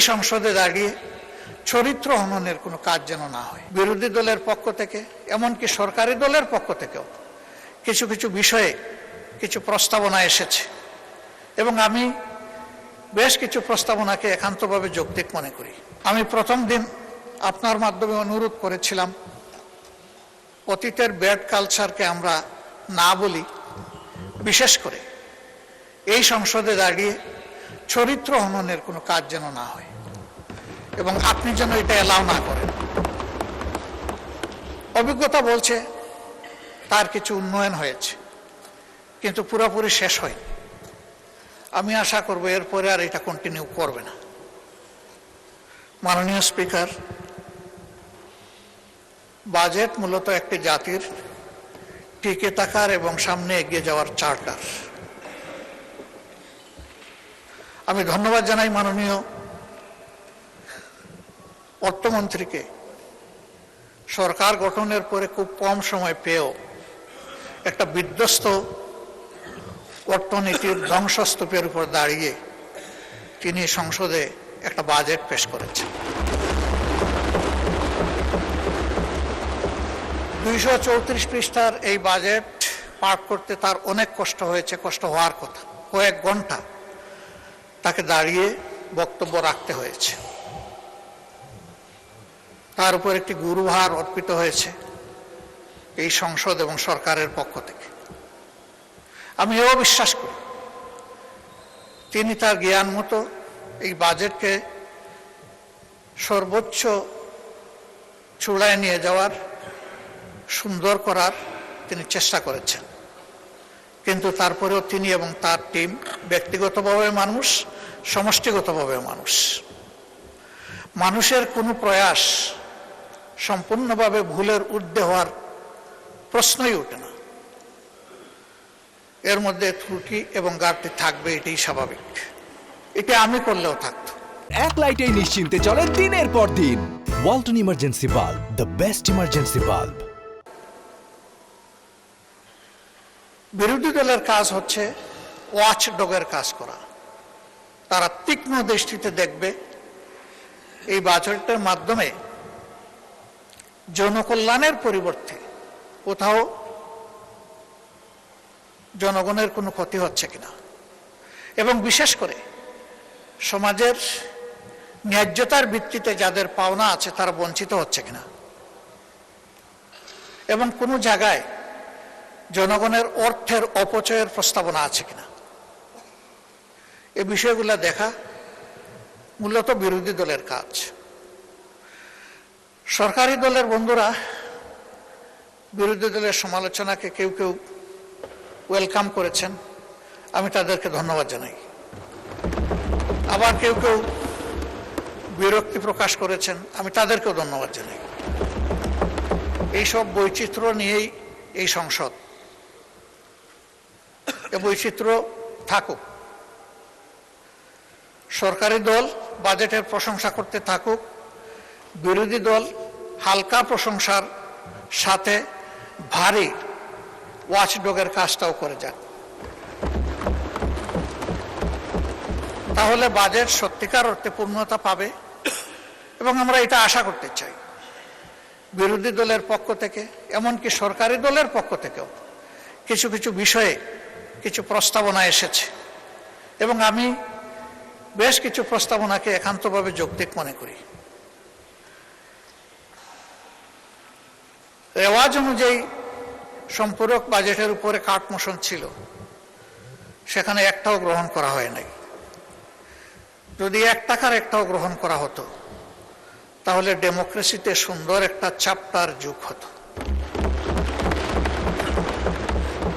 সংসদে দাঁড়িয়ে চরিত্র হননের কোনো কাজ যেন না হয়। বিরোধী দলের পক্ষ থেকে এমনকি সরকারি দলের পক্ষ থেকেও কিছু কিছু বিষয়ে কিছু প্রস্তাবনা এসেছে এবং আমি বেশ কিছু প্রস্তাবনাকে একান্তভাবে যৌক্তিক মনে করি। আমি প্রথম দিন আপনার মাধ্যমে অনুরোধ করেছিলাম অতীতের ব্যাড কালচারকে আমরা না বলি, বিশেষ করে এই সংসদে দাঁড়িয়ে চরিত্র হননের কোনো কাজ যেন না হয় এবং আপনি যেন এটা এলাও না করেন। অভিজ্ঞতা বলছে তার কিছু উন্নয়ন হয়েছে, কিন্তু পুরোপুরি শেষ হয়নি। আমি আশা করব এরপরে আর এটা কন্টিনিউ করবে না। মাননীয় স্পিকার, বাজেট মূলত একটি জাতির টিকে থাকার এবং সামনে এগিয়ে যাওয়ার চার্টার। আমি ধন্যবাদ জানাই মাননীয় অর্থমন্ত্রীকে সরকার গঠনের পরে খুব কম সময় পেয়েও একটা বিধ্বস্ত অর্থনীতির ধ্বংসস্তূপের উপর দাঁড়িয়ে তিনি সংসদে একটা বাজেট পেশ করেছেন। 234 পৃষ্ঠার এই বাজেট পাঠ করতে তার অনেক কষ্ট হয়েছে, কষ্ট হওয়ার কথা। কয়েক ঘন্টা তাকে দাঁড়িয়ে বক্তব্য রাখতে হয়েছে। তার উপর একটি গুরুভার অর্পিত হয়েছে এই সংসদ এবং সরকারের পক্ষ থেকে। আমি এও বিশ্বাস করি তিনি তার জ্ঞান মতো এই বাজেটকে সর্বোচ্চ চূড়ায় নিয়ে যাওয়ার, সুন্দর করার তিনি চেষ্টা করেছেন। কিন্তু তারপরেও তিনি এবং তার টিম ব্যক্তিগতভাবে মানুষ, সমষ্টিগতভাবে মানুষ। মানুষের কোনো প্রয়াস সম্পূর্ণভাবে ভুলের ঊর্ধ্বে হওয়ার প্রশ্নই ওঠে না। এর মধ্যে ত্রুটি এবং ঘাটতি থাকবে, এটাই স্বাভাবিক। এটা আমি করলেও থাকতো। এক লাইটেই নিশ্চিন্তে চলে দিনের পর দিন। Walton emergency bulb, the best emergency bulb. বিরোধী দলের কাজ হচ্ছে ওয়াচ ডগের কাজ করা। তারা তীক্ষ্ণ দৃষ্টিতে দেখবে এই বাজেটের মাধ্যমে জনকল্যাণের পরিবর্তে কোথাও জনগণের কোনো ক্ষতি হচ্ছে কিনা এবং বিশেষ করে সমাজের ন্যায্যতার ভিত্তিতে যাদের পাওনা আছে তারা বঞ্চিত হচ্ছে কিনা এবং কোনো জায়গায় জনগণের অর্থের অপচয়ের প্রস্তাবনা আছে কিনা, এই বিষয়গুলো দেখা মূলত বিরোধী দলের কাজ। সরকারি দলের বন্ধুরা বিরোধী দলের সমালোচনাকে কেউ কেউ ওয়েলকাম করেছেন, আমি তাদেরকে ধন্যবাদ জানাই। আবার কেউ কেউ বিরক্তি প্রকাশ করেছেন, আমি তাদেরকেও ধন্যবাদ জানাই। এইসব বৈচিত্র্য নিয়েই এই সংসদ, এ বৈচিত্র্য থাকুক। সরকারি দল বাজেটের প্রশংসা করতে থাকুক, বিরোধী দল হালকা প্রশংসার সাথে ভারী ওয়াচডগের কাজটাও করে যাক। তাহলে বাজেট সত্যিকার অর্থে পূর্ণতা পাবে এবং আমরা এটা আশা করতে চাই। বিরোধী দলের পক্ষ থেকে এমনকি সরকারি দলের পক্ষ থেকেও কিছু কিছু বিষয়ে কিছু প্রস্তাবনা এসেছে এবং আমি বেশ কিছু প্রস্তাবনাকে একান্তভাবে যৌক্তিক মনে করি। রেওয়াজ অনুযায়ী সম্পূরক বাজেটের উপরে কাট মোশন ছিল, সেখানে একটাও গ্রহণ করা হয় নাই। যদি 1 টাকার একটাও গ্রহণ করা হতো তাহলে ডেমোক্রেসিতে সুন্দর একটা চ্যাপ্টার যোগ হতো।